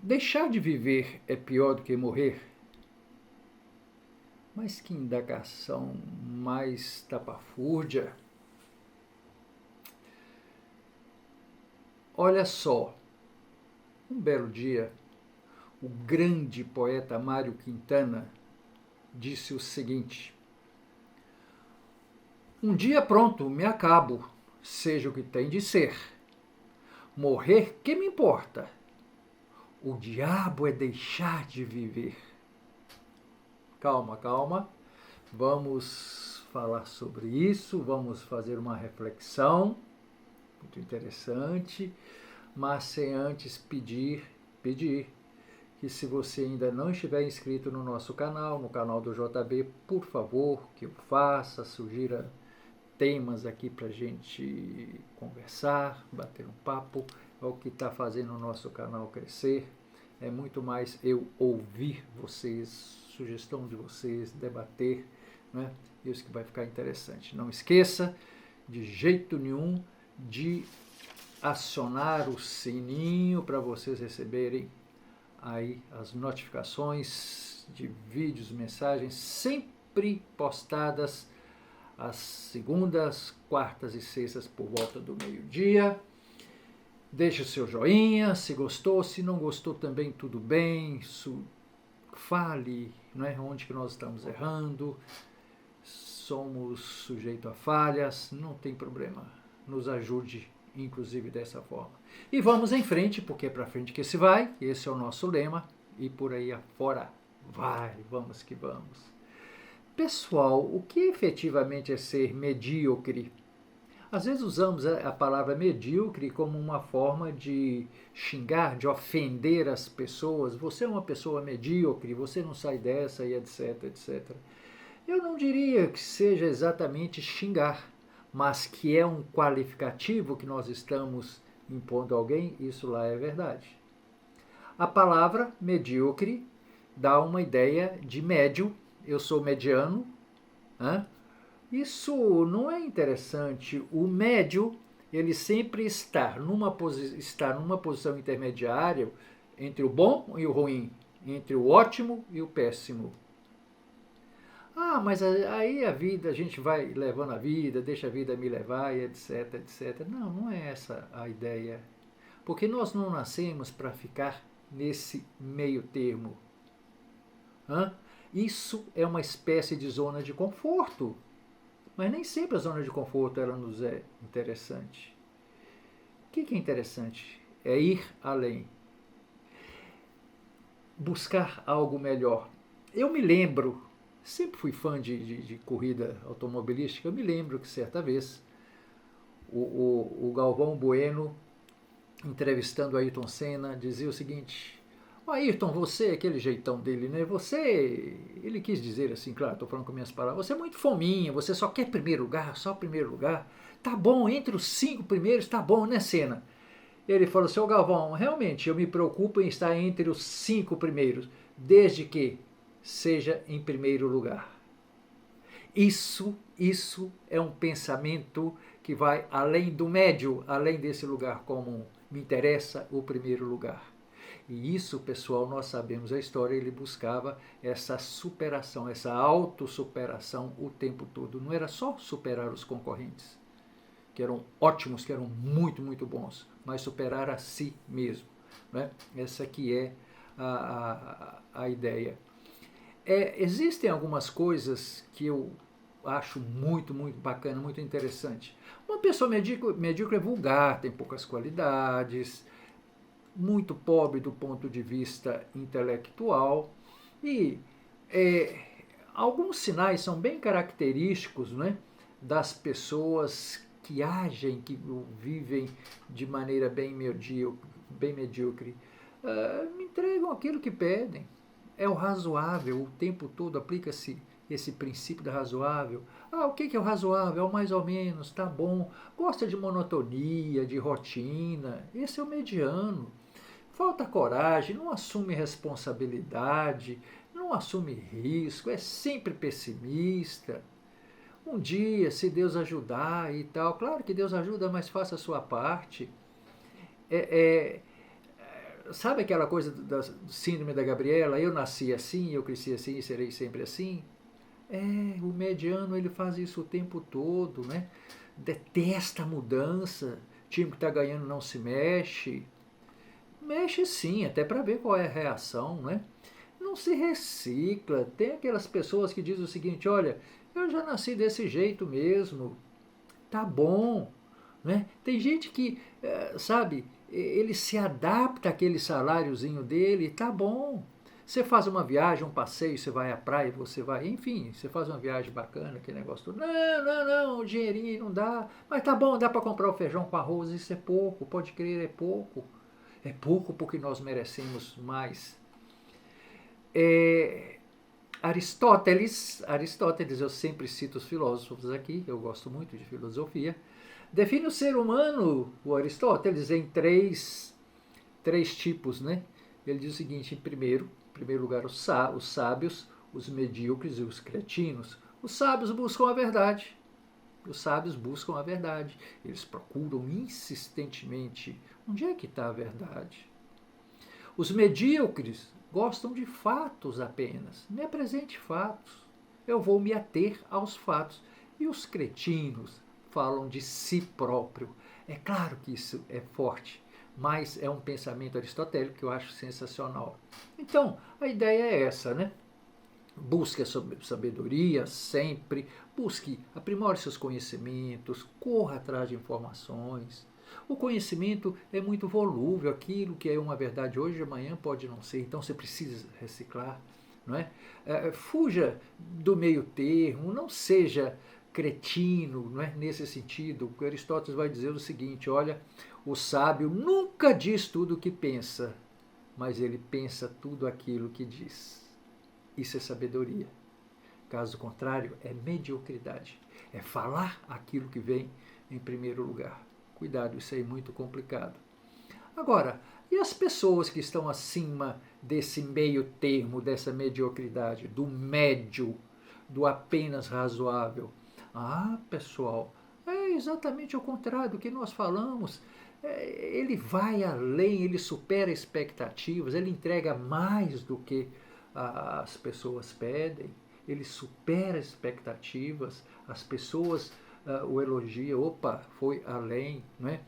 Deixar de viver é pior do que morrer? Mas que indagação mais tapafúrdia. Olha só, um belo dia, o grande poeta Mário Quintana disse o seguinte: um dia pronto, me acabo, seja o que tem de ser. Morrer, que me importa? O diabo é deixar de viver. Calma, calma. Vamos falar sobre isso, vamos fazer uma reflexão muito interessante, mas sem antes pedir que se você ainda não estiver inscrito no nosso canal, no canal do JB, por favor, que o faça, sugira temas aqui para a gente conversar, bater um papo, é o que está fazendo o nosso canal crescer. É muito mais eu ouvir vocês, sugestão de vocês, debater, né? Isso que vai ficar interessante. Não esqueça, de jeito nenhum, de acionar o sininho para vocês receberem aí as notificações de vídeos, mensagens sempre postadas às segundas, quartas e sextas por volta do meio-dia. Deixe o seu joinha, se gostou, se não gostou também tudo bem, fale, né, onde que nós estamos errando, somos sujeitos a falhas, não tem problema, nos ajude inclusive dessa forma. E vamos em frente, porque é para frente que se vai, esse é o nosso lema, e por aí afora vai, vamos que vamos. Pessoal, o que efetivamente é ser medíocre? Às vezes usamos a palavra medíocre como uma forma de xingar, de ofender as pessoas. Você é uma pessoa medíocre, você não sai dessa e etc, etc. Eu não diria que seja exatamente xingar, mas que é um qualificativo que nós estamos impondo a alguém, isso lá é verdade. A palavra medíocre dá uma ideia de médio, eu sou mediano, né? Isso não é interessante. O médio, ele sempre está numa posição intermediária entre o bom e o ruim, entre o ótimo e o péssimo. Ah, mas aí a vida, a gente vai levando a vida, deixa a vida me levar e etc, etc. Não, não é essa a ideia. Porque nós não nascemos para ficar nesse meio termo. Isso é uma espécie de zona de conforto. Mas nem sempre a zona de conforto ela nos é interessante. O que é interessante? É ir além. Buscar algo melhor. Eu me lembro, sempre fui fã de corrida automobilística, eu me lembro que certa vez o Galvão Bueno, entrevistando Ayrton Senna, dizia o seguinte: Ayrton, você, aquele jeitão dele, né? Você, ele quis dizer assim, claro, estou falando com minhas palavras, você é muito fominha, você só quer primeiro lugar, só primeiro lugar. Tá bom, entre os 5 primeiros, tá bom, né, Senna? Ele falou, seu Galvão, realmente eu me preocupo em estar entre os 5 primeiros, desde que seja em primeiro lugar. Isso é um pensamento que vai além do médio, além desse lugar comum. Me interessa o primeiro lugar. E isso, pessoal, nós sabemos a história, ele buscava essa superação, essa autossuperação o tempo todo. Não era só superar os concorrentes, que eram ótimos, que eram muito, muito bons, mas superar a si mesmo. Né? Essa aqui é a ideia. Existem algumas coisas que eu acho muito, muito bacana, muito interessante. Uma pessoa medíocre é vulgar, tem poucas qualidades, muito pobre do ponto de vista intelectual e alguns sinais são bem característicos, né, das pessoas que agem, que vivem de maneira bem medíocre. Me entregam aquilo que pedem. É o razoável, o tempo todo aplica-se esse princípio da razoável. O que é o razoável? É o mais ou menos, tá bom. Gosta de monotonia, de rotina. Esse é o mediano. Falta coragem, não assume responsabilidade, não assume risco, é sempre pessimista. Um dia, se Deus ajudar e tal, claro que Deus ajuda, mas faça a sua parte. sabe aquela coisa da síndrome da Gabriela? Eu nasci assim, eu cresci assim e serei sempre assim? O mediano ele faz isso o tempo todo, né? Detesta a mudança. O time que está ganhando não se mexe. Mexe sim, até para ver qual é a reação, né? Não se recicla. Tem aquelas pessoas que dizem o seguinte: olha, eu já nasci desse jeito mesmo, tá bom, né? Tem gente que, sabe, ele se adapta àquele saláriozinho dele, tá bom. Você faz uma viagem, um passeio, você vai à praia, você vai, enfim, você faz uma viagem bacana, aquele negócio todo. Não, não, não, o dinheirinho não dá. Mas tá bom, dá para comprar o feijão com arroz, isso é pouco, pode crer, é pouco. É pouco porque nós merecemos mais. É, Aristóteles, eu sempre cito os filósofos aqui, eu gosto muito de filosofia, define o ser humano, o Aristóteles, em três tipos, né? Ele diz o seguinte: em primeiro lugar, os sábios, os medíocres e os cretinos. Os sábios buscam a verdade. Os sábios buscam a verdade. Eles procuram insistentemente onde é que está a verdade. Os medíocres gostam de fatos apenas. Me apresente fatos. Eu vou me ater aos fatos. E os cretinos falam de si próprio. É claro que isso é forte, mas é um pensamento aristotélico que eu acho sensacional. Então, a ideia é essa, né? Busque a sabedoria sempre, busque, aprimore seus conhecimentos, corra atrás de informações. O conhecimento é muito volúvel, aquilo que é uma verdade hoje, amanhã pode não ser, então você precisa reciclar. Não é? Fuja do meio termo, não seja cretino, não é? Nesse sentido. O Aristóteles vai dizer o seguinte: olha, o sábio nunca diz tudo o que pensa, mas ele pensa tudo aquilo que diz. Isso é sabedoria. Caso contrário, é mediocridade. É falar aquilo que vem em primeiro lugar. Cuidado, isso aí é muito complicado. Agora, e as pessoas que estão acima desse meio termo, dessa mediocridade, do médio, do apenas razoável? Pessoal, é exatamente o contrário do que nós falamos. Ele vai além, ele supera expectativas, ele entrega mais do que as pessoas pedem, ele supera expectativas, as pessoas o elogiam, opa, foi além, não é?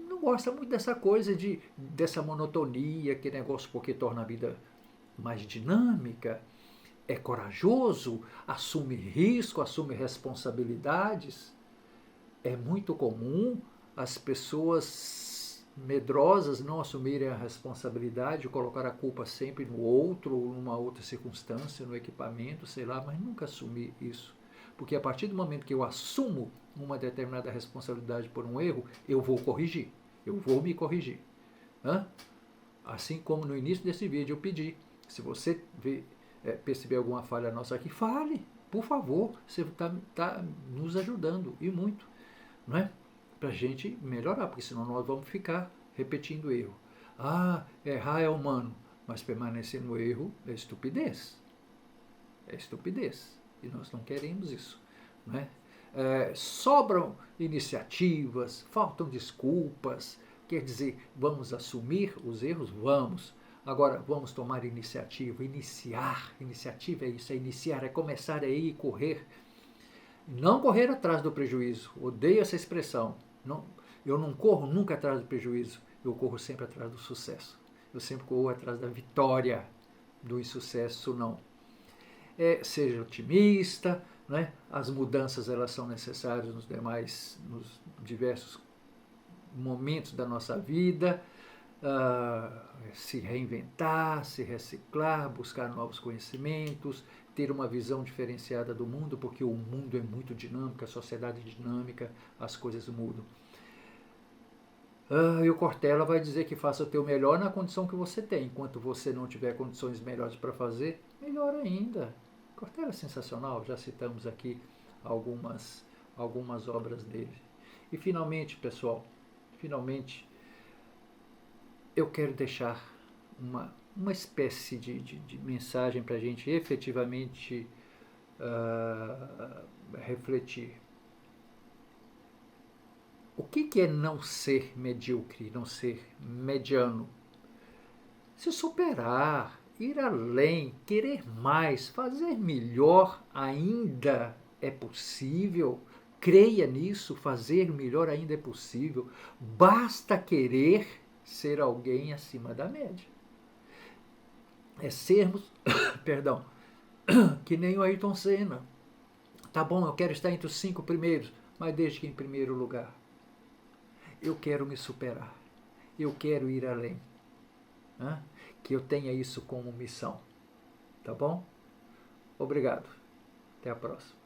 Não gosta muito dessa coisa dessa monotonia, que negócio porque torna a vida mais dinâmica, é corajoso, assume risco, assume responsabilidades. É muito comum as pessoas medrosas não assumirem a responsabilidade, colocar a culpa sempre no outro, ou numa outra circunstância, no equipamento, sei lá, mas nunca assumir isso. Porque a partir do momento que eu assumo uma determinada responsabilidade por um erro, eu vou corrigir, eu vou me corrigir. Assim como no início desse vídeo eu pedi, se você perceber alguma falha nossa aqui, fale, por favor, você está nos ajudando, e muito, não é? Para a gente melhorar, porque senão nós vamos ficar repetindo o erro. Errar é humano, mas permanecer no erro é estupidez. É estupidez. E nós não queremos isso. Não é? Sobram iniciativas, faltam desculpas. Quer dizer, vamos assumir os erros? Vamos. Agora, vamos tomar iniciativa, iniciar. Iniciativa é isso, é iniciar, é começar a ir e correr. Não correr atrás do prejuízo. Odeio essa expressão. Não, eu não corro nunca atrás do prejuízo. Eu corro sempre atrás do sucesso. Eu sempre corro atrás da vitória. Do insucesso, não. Seja otimista, né? As mudanças elas são necessárias nos diversos momentos da nossa vida. Se reinventar, se reciclar, buscar novos conhecimentos, ter uma visão diferenciada do mundo, porque o mundo é muito dinâmico, a sociedade é dinâmica, as coisas mudam. E o Cortella vai dizer que faça o teu melhor na condição que você tem. Enquanto você não tiver condições melhores para fazer, melhor ainda. Cortella é sensacional, já citamos aqui algumas obras dele. E finalmente, pessoal, eu quero deixar uma espécie de mensagem para a gente efetivamente refletir. O que é não ser medíocre, não ser mediano? Se superar, ir além, querer mais, fazer melhor ainda é possível. Creia nisso, fazer melhor ainda é possível. Basta querer ser alguém acima da média. É sermos, perdão, que nem o Ayrton Senna. Tá bom, eu quero estar entre os 5 primeiros, mas desde que em primeiro lugar. Eu quero me superar. Eu quero ir além. Né? Que eu tenha isso como missão. Tá bom? Obrigado. Até a próxima.